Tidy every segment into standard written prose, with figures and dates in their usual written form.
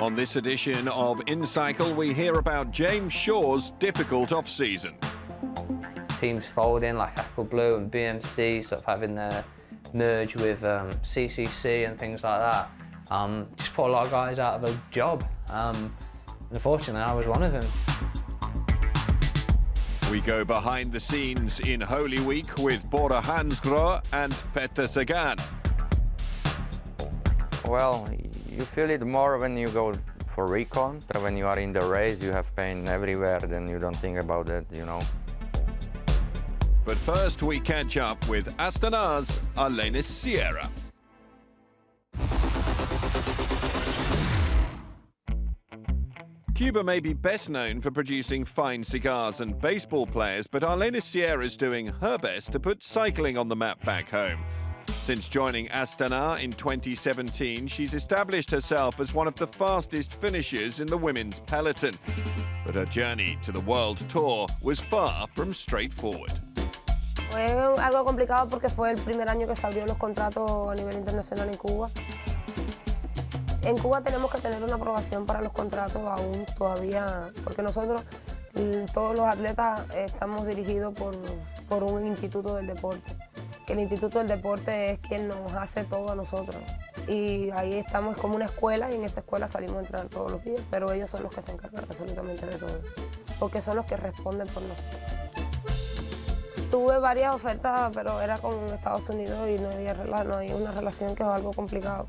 On this edition of inCycle, we hear about James Shaw's difficult off-season. Teams folding like Apple Blue and BMC, sort of having their merge with CCC and things like that. Just put a lot of guys out of a job. Unfortunately, I was one of them. We go behind the scenes in Holy Week with Bora-Hansgrobe and Peter Sagan. Well, you feel it more when you go for recon. When you are in the race, you have pain everywhere, then you don't think about it, you know. But first, we catch up with Astana's Arlenis Sierra. Cuba may be best known for producing fine cigars and baseball players, but Arlenis Sierra is doing her best to put cycling on the map back home. Since joining Astana in 2017, she's established herself as one of the fastest finishers in the women's peloton. But her journey to the World Tour was far from straightforward. Fue algo complicado porque fue el primer año que se abrió los contratos a nivel internacional en Cuba. En Cuba tenemos que tener una aprobación para los contratos aún todavía, porque nosotros, todos los atletas, estamos dirigidos por un instituto del deporte. Que el instituto del deporte es quien nos hace todo a nosotros. Y ahí estamos como una escuela y en esa escuela salimos a entrenar todos los días, pero ellos son los que se encargan absolutamente de todo, porque son los que responden por nosotros. Tuve varias ofertas, pero era con Estados Unidos y no había una relación, que es algo complicado.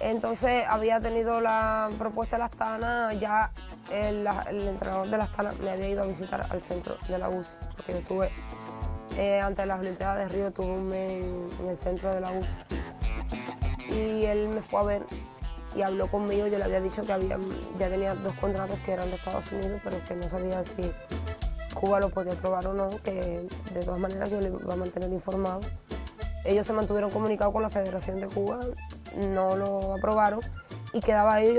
Entonces había tenido la propuesta de la Astana, ya el entrenador de la Astana me había ido a visitar al centro de la UCI, porque yo estuve, antes de las Olimpiadas de Río, tuve un mes en el centro de la UCI. Y él me fue a ver y habló conmigo. Yo le había dicho que ya tenía 2 contratos que eran de Estados Unidos, pero que no sabía si Cuba lo podía aprobar o no, que de todas maneras yo le iba a mantener informado. Ellos se mantuvieron comunicados con la Federación de Cuba, no lo aprobaron y quedaba ahí.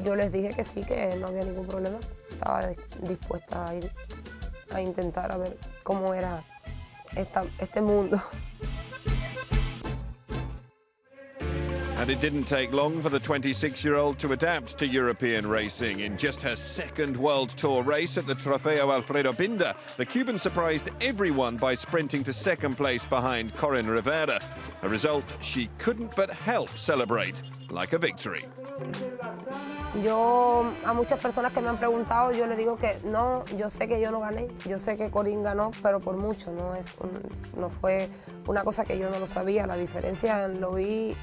Yo les dije que sí, que no había ningún problema. Estaba dispuesta a ir a intentar a ver cómo era este mundo. And it didn't take long for the 26-year-old to adapt to European racing. In just her second World Tour race at the Trofeo Alfredo Binda, the Cuban surprised everyone by sprinting to second place behind Corinne Rivera, a result she couldn't but help celebrate like a victory. Yo, a muchas personas que me han preguntado, yo les digo que no, yo sé que yo no gané, yo sé que Corinne ganó, pero por mucho, no fue una cosa que yo no lo sabía. La diferencia lo vi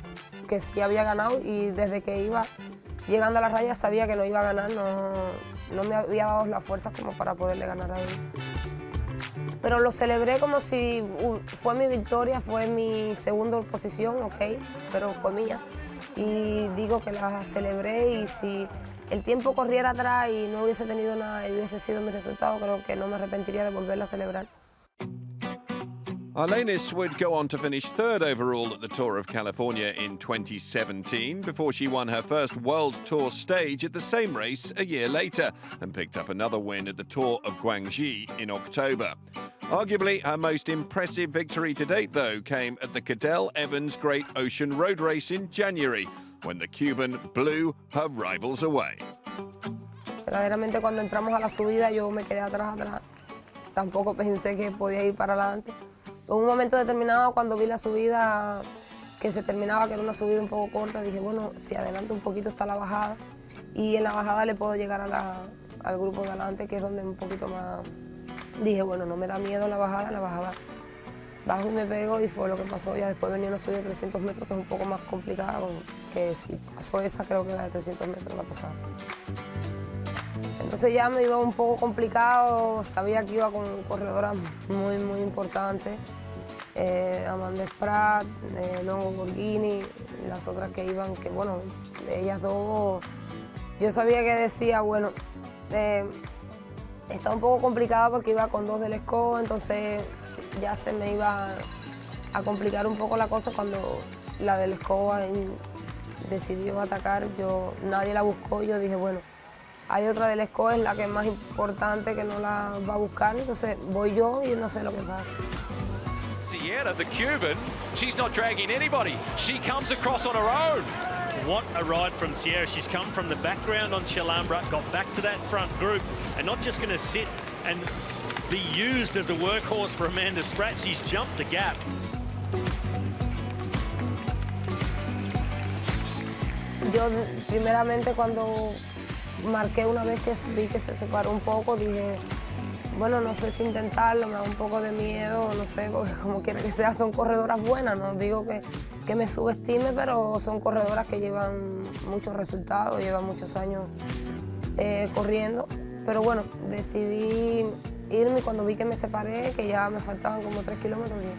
que sí había ganado, y desde que iba llegando a la raya sabía que no iba a ganar, no me había dado las fuerzas como para poderle ganar a él. Pero lo celebré como si fue mi victoria, fue mi segunda posición, ok, pero fue mía. Y digo que la celebré, y si el tiempo corriera atrás y no hubiese tenido nada y hubiese sido mi resultado, creo que no me arrepentiría de volverla a celebrar. Arlenis would go on to finish 3rd overall at the Tour of California in 2017 before she won her first World Tour stage at the same race a year later and picked up another win at the Tour of Guangxi in October. Arguably, her most impressive victory to date, though, came at the Cadel Evans Great Ocean Road Race in January, when the Cuban blew her rivals away. Verdaderamente, cuando entramos a la subida, yo me quedé atrás. Tampoco pensé que podía ir para adelante. En un momento determinado, cuando vi la subida que se terminaba, que era una subida un poco corta, dije, bueno, si adelante un poquito está la bajada, y en la bajada le puedo llegar al grupo de adelante, que es donde un poquito más... Dije, bueno, no me da miedo la bajada bajo y me pego, y fue lo que pasó. Ya después venía una subida de 300 metros, que es un poco más complicada, que si pasó esa, creo que la de 300 metros la pasaba. Entonces ya me iba un poco complicado, sabía que iba con corredoras muy, muy importantes, Amanda Spratt, Longo Borghini, las otras que iban, que bueno, de ellas dos, yo sabía que decía, bueno, estaba un poco complicada porque iba con 2 del SCO, entonces ya se me iba a complicar un poco la cosa cuando la del SCO decidió atacar. Nadie la buscó, yo dije, bueno, hay otra del SCO, es la que es más importante, que no la va a buscar, entonces voy yo y no sé lo que pasa. Sierra, the Cuban, she's not dragging anybody. She comes across on her own. What a ride from Sierra. She's come from the background on Chalambra, got back to that front group, and not just going to sit and be used as a workhorse for Amanda Spratt. She's jumped the gap. Yo primeramente cuando marqué una vez que vi que se separó un poco, dije, bueno, no sé si intentarlo, me da un poco de miedo, no sé, porque como quiera que sea, son corredoras buenas, no digo que me subestime, pero son corredoras que llevan muchos resultados, llevan muchos años corriendo. Pero bueno, decidí irme y cuando vi que me separé, que ya me faltaban como 3 kilómetros, dije,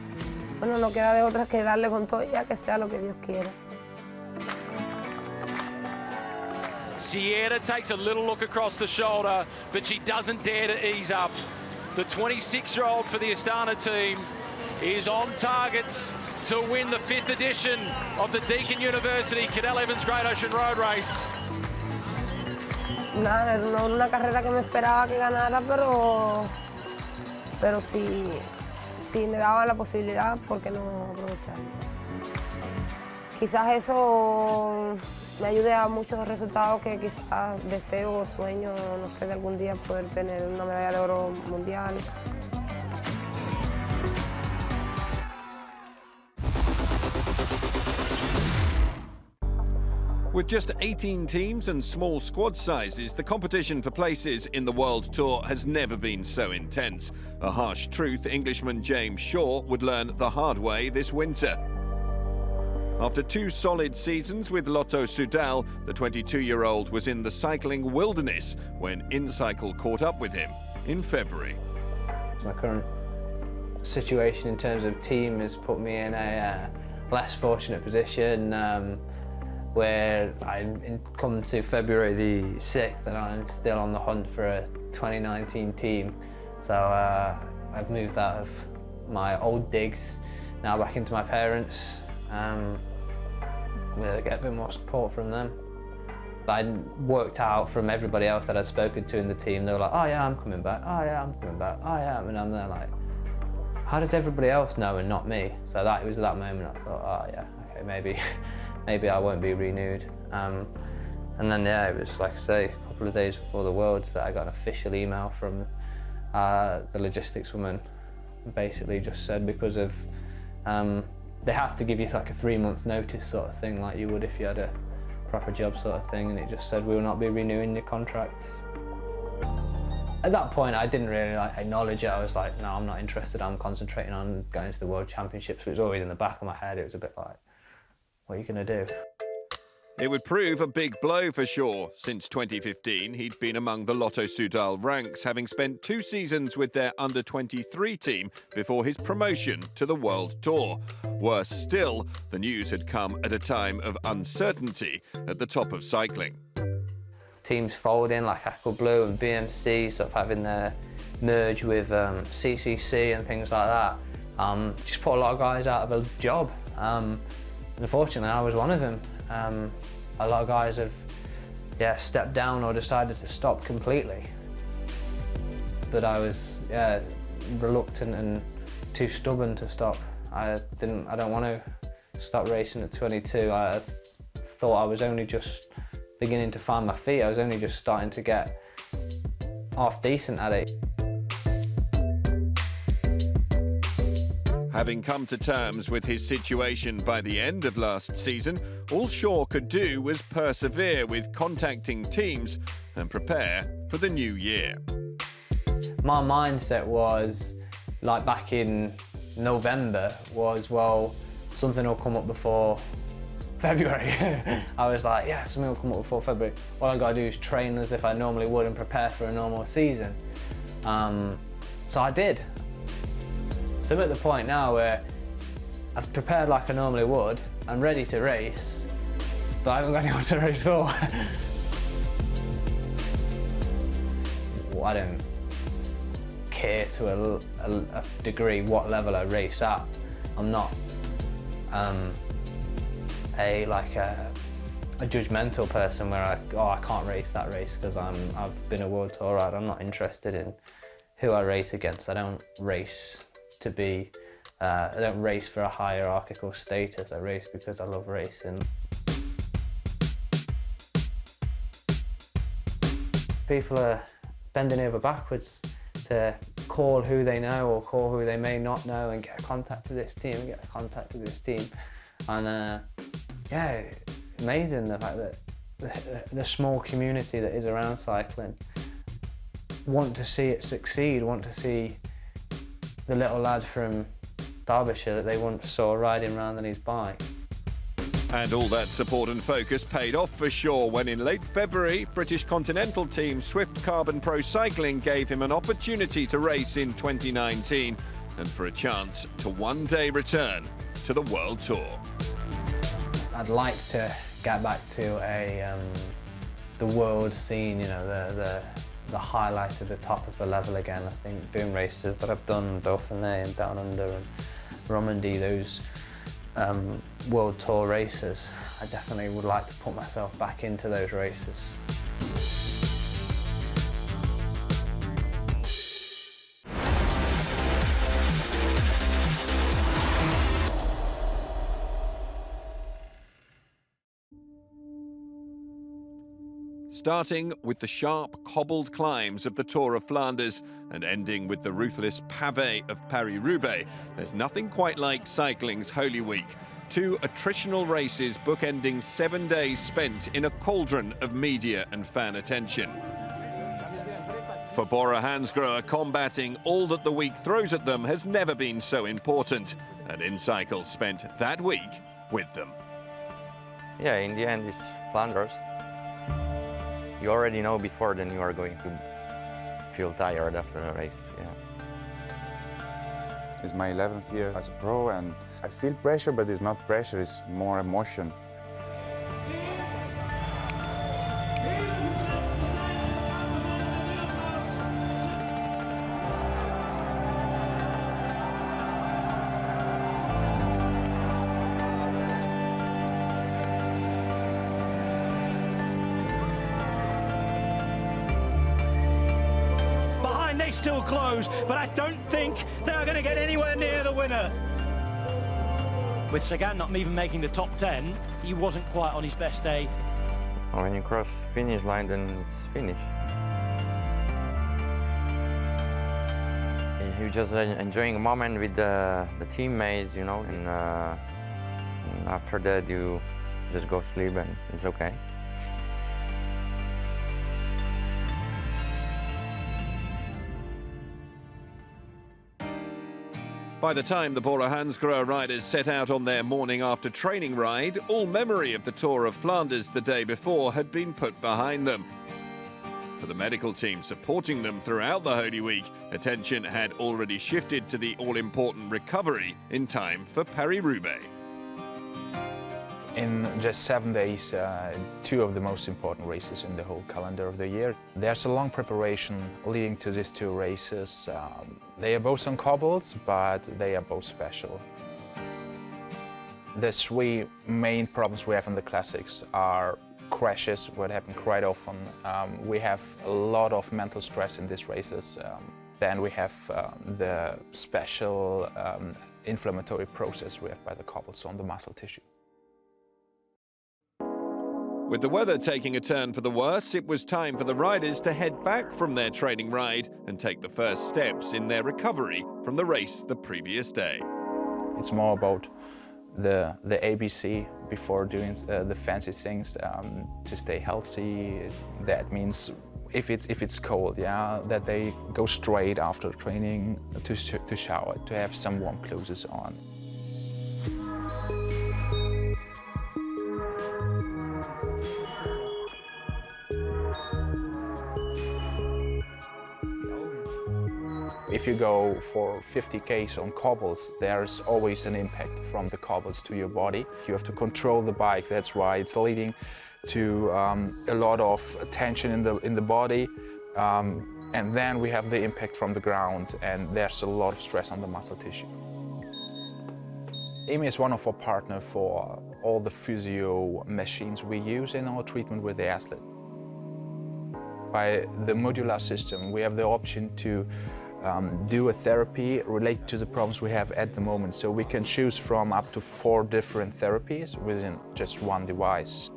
bueno, no queda de otra que darle con todo ya que sea lo que Dios quiera. Sierra takes a little look across the shoulder, but she doesn't dare to ease up. The 26-year-old for the Astana team is on targets to win the 5th edition of the Deakin University Cadel Evans Great Ocean Road Race. Nada, no era una carrera que me esperaba que ganara, pero si me daba la posibilidad, ¿por qué no aprovecharlo? Quizás eso me ayude a muchos resultados que quizás deseo o sueño, no sé, de algún día poder tener una medalla de oro mundial. With just 18 teams and small squad sizes, the competition for places in the World Tour has never been so intense. A harsh truth Englishman James Shaw would learn the hard way this winter. After 2 solid seasons with Lotto Soudal, the 22-year-old was in the cycling wilderness when inCycle caught up with him in February. My current situation in terms of team has put me in a less fortunate position where I come to February the 6th and I'm still on the hunt for a 2019 team. So I've moved out of my old digs, now back into my parents. Really get a bit more support from them. I worked out from everybody else that I'd spoken to in the team, they were like, oh yeah, I'm coming back, oh yeah, I'm coming back, oh yeah, and I'm there like, how does everybody else know and not me? So that it was at that moment I thought, oh yeah, okay, maybe I won't be renewed. And then yeah, it was like I say, a couple of days before the Worlds that I got an official email from the logistics woman, basically just said because of they have to give you like a 3-month notice sort of thing, like you would if you had a proper job sort of thing, and it just said we will not be renewing your contracts. At that point, I didn't really acknowledge it. I was like, no, I'm not interested. I'm concentrating on going to the World Championships. It was always in the back of my head. It was a bit like, what are you going to do? It would prove a big blow for Shaw. Since 2015, he'd been among the Lotto Soudal ranks, having spent 2 seasons with their under-23 team before his promotion to the World Tour. Worse still, the news had come at a time of uncertainty at the top of cycling. Teams folding like Blue and BMC, sort of having their merge with CCC and things like that. Just put a lot of guys out of a job. Unfortunately, I was one of them. A lot of guys have stepped down or decided to stop completely. But I was reluctant and too stubborn to stop. I don't want to stop racing at 22. I thought I was only just beginning to find my feet. I was only just starting to get half decent at it. Having come to terms with his situation by the end of last season, all Shaw could do was persevere with contacting teams and prepare for the new year. My mindset was, like back in November, was, well, something will come up before February. I was like, yeah, something will come up before February. All I gotta do is train as if I normally would and prepare for a normal season. So I did. So I'm at the point now where I've prepared like I normally would, I'm ready to race, but I haven't got anyone to race for. I don't care to a degree what level I race at. I'm not a judgmental person where I can't race that race because I've been a world tour rider. I'm not interested in who I race against. I don't race to be, I don't race for a hierarchical status. I race because I love racing. people are bending over backwards to call who they know or call who they may not know and get a contact to this team and get a contact to this team. And yeah, amazing the fact that the small community that is around cycling want to see it succeed, want to see the little lad from Derbyshire that they once saw riding around on his bike. And all that support and focus paid off for Shaw when in late February, British Continental team Swift Carbon Pro Cycling gave him an opportunity to race in 2019 and for a chance to one day return to the World Tour. I'd like to get back to the world scene, you know, the highlight at the top of the level again. I think doing races that I've done, Dauphiné and Down Under and Romandy, those World Tour races, I definitely would like to put myself back into those races. Starting with the sharp, cobbled climbs of the Tour of Flanders and ending with the ruthless pavé of ParisRoubaix, there's nothing quite like cycling's Holy Week. Two attritional races bookending 7 days spent in a cauldron of media and fan attention. For Bora-Hansgrobe, combating all that the week throws at them has never been so important, and inCycle spent that week with them. Yeah, in the end it's Flanders. You already know before then you are going to feel tired after a race, yeah. It's my 11th year as a pro and I feel pressure, but it's not pressure, it's more emotion. They still close, but I don't think they're going to get anywhere near the winner. With Sagan not even making the top 10, he wasn't quite on his best day. When you cross finish line, then it's finished. You're just enjoying a moment with the teammates, you know, and after that you just go sleep and it's okay. By the time the Bora-Hansgrobe riders set out on their morning after training ride, all memory of the Tour of Flanders the day before had been put behind them. For the medical team supporting them throughout the Holy Week, attention had already shifted to the all-important recovery in time for ParisRoubaix. In just 7 days, two of the most important races in the whole calendar of the year. There's a long preparation leading to these two races. They are both on cobbles, but they are both special. The three main problems we have in the classics are crashes, what happen quite often. We have a lot of mental stress in these races. Then we have the special inflammatory process we have by the cobbles on the muscle tissue. With the weather taking a turn for the worse, it was time for the riders to head back from their training ride and take the first steps in their recovery from the race the previous day. It's more about the ABC before doing the fancy things to stay healthy. That means if it's cold, yeah, that they go straight after training to shower, to have some warm clothes on. If you go for 50 Ks on cobbles, there's always an impact from the cobbles to your body. You have to control the bike, that's why it's leading to a lot of tension in the body. And then we have the impact from the ground, and there's a lot of stress on the muscle tissue. Amy is one of our partners for all the physio machines we use in our treatment with the athlete. By the modular system, we have the option to do a therapy related to the problems we have at the moment. So we can choose from up to 4 different therapies within just one device.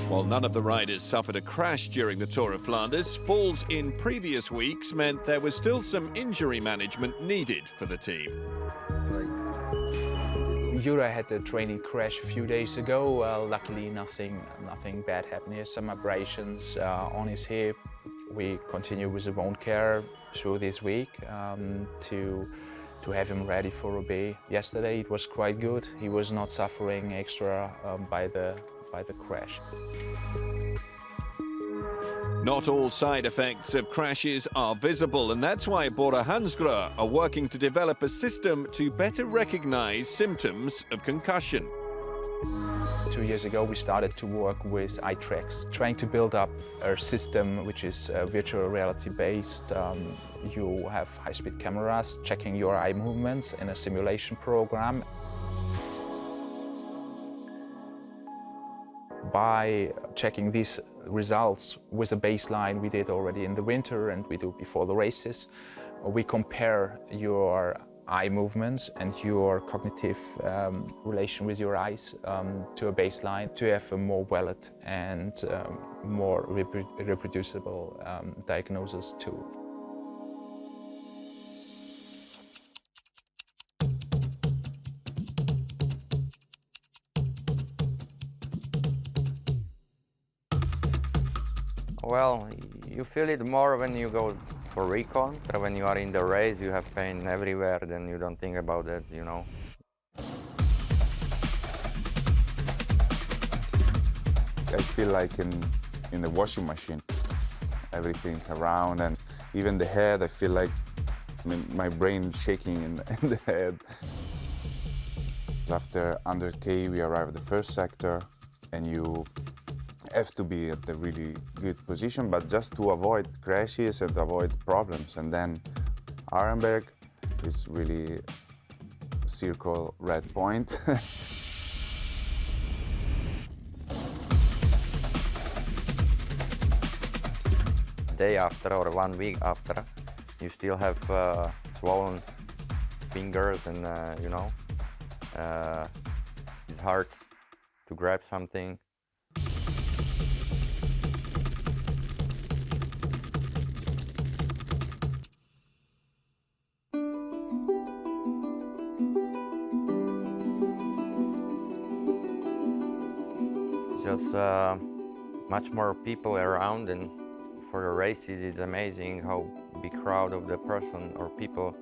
While none of the riders suffered a crash during the Tour of Flanders, falls in previous weeks meant there was still some injury management needed for the team. Jura had a training crash a few days ago. Luckily, nothing bad happened. He has some abrasions on his hip. We continue with the wound care through this week to have him ready for Roubaix. Yesterday it was quite good. He was not suffering extra by the crash. Not all side effects of crashes are visible, and that's why Bora-Hansgrobe are working to develop a system to better recognize symptoms of concussion. 2 years ago we started to work with eye tracks, trying to build up a system which is virtual reality based. You have high-speed cameras checking your eye movements in a simulation program. By checking these results with a baseline we did already in the winter and we do before the races, we compare your eye movements and your cognitive relation with your eyes to a baseline to have a more valid and more reproducible diagnosis too. Well, you feel it more when you go for recon. When you are in the race, you have pain everywhere, then you don't think about it, you know. I feel like in the washing machine, everything around and even the head, I feel like my brain shaking in the head. After 100K, we arrive at the first sector and you have to be at a really good position, but just to avoid crashes and avoid problems. And then Arenberg is really circle red point. Day after or 1 week after, you still have swollen fingers and, you know, it's hard to grab something. Just much more people around, and for the races it's amazing how big crowd of the person or people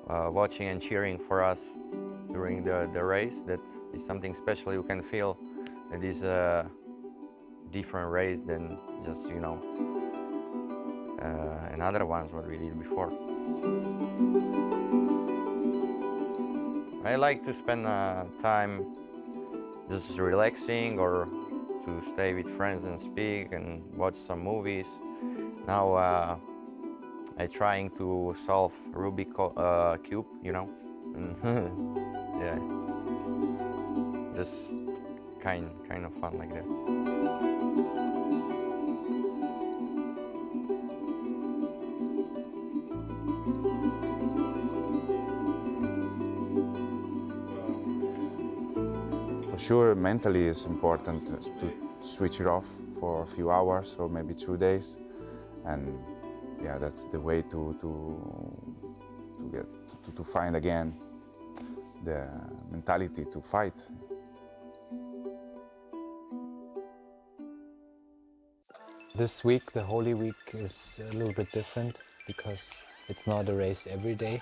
watching and cheering for us during the race. That is something special. You can feel that is a different race than just, you know, another ones what we did before. I like to spend time just relaxing or to stay with friends and speak and watch some movies. Now I'm trying to solve Rubiks Cube, you know, and yeah, just kind of fun like that. Sure, mentally it's important to switch it off for a few hours or maybe 2 days, and yeah, that's the way to find again the mentality to fight. This week, the Holy Week, is a little bit different because it's not a race every day.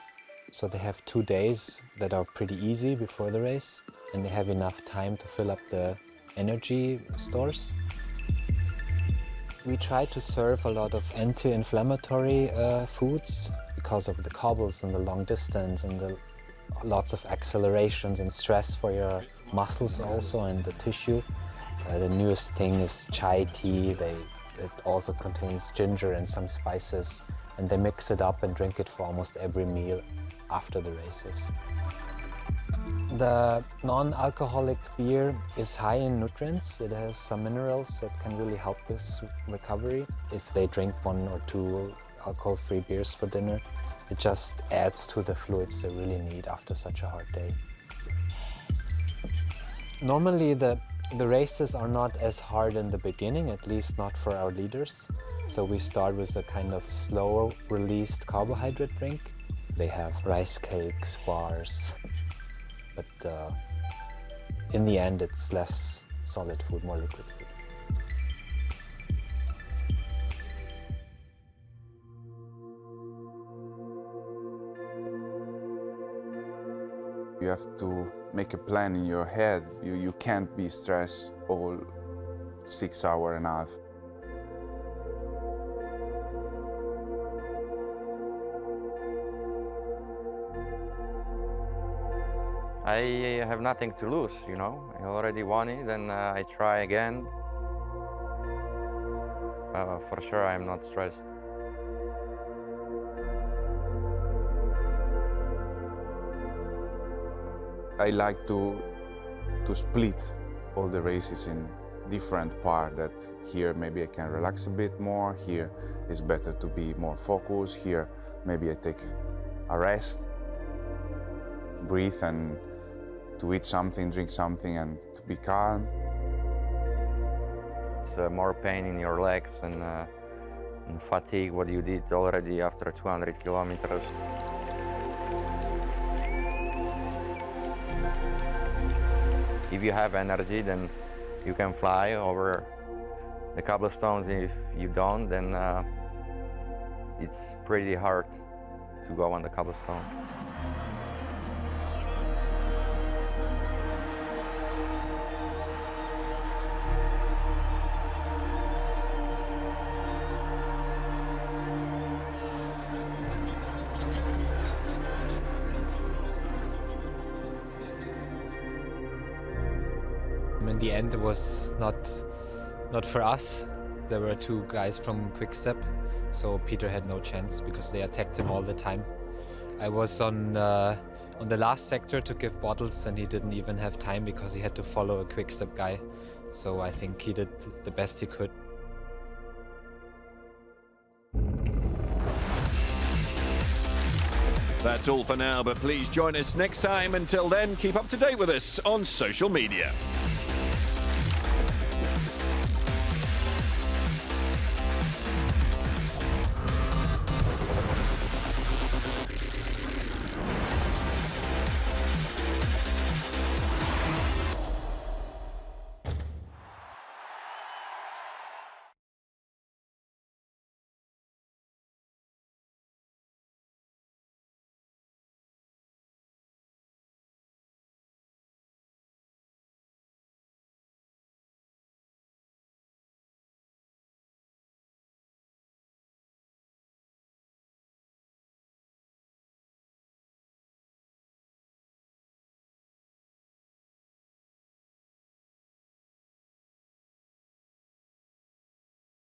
So they have 2 days that are pretty easy before the race, and they have enough time to fill up the energy stores. We try to serve a lot of anti-inflammatory foods because of the cobbles and the long distance and the lots of accelerations and stress for your muscles also and the tissue. The newest thing is chai tea. It also contains ginger and some spices, and they mix it up and drink it for almost every meal after the races. The non-alcoholic beer is high in nutrients. It has some minerals that can really help with recovery. If they drink 1 or 2 alcohol-free beers for dinner, it just adds to the fluids they really need after such a hard day. Normally the The races are not as hard in the beginning, at least not for our leaders. So we start with a kind of slow released carbohydrate drink. They have rice cakes, bars, but in the end it's less solid food, more liquid food. You have to make a plan in your head. You can't be stressed all 6 hours and a half. I have nothing to lose, you know. I already won it, and I try again. For sure, I'm not stressed. I like to split all the races in different parts. That here maybe I can relax a bit more. Here it's better to be more focused. Here maybe I take a rest, breathe, and to eat something, drink something, and to be calm. It's more pain in your legs and fatigue, what you did already after 200 kilometers. If you have energy, then you can fly over the cobblestones. If you don't, then it's pretty hard to go on the cobblestone. In the end, it was not for us. There were two guys from Quick-Step, so Peter had no chance because they attacked him all the time. I was on the last sector to give bottles, and he didn't even have time because he had to follow a Quick-Step guy. So I think he did the best he could. That's all for now, but please join us next time. Until then, keep up to date with us on social media.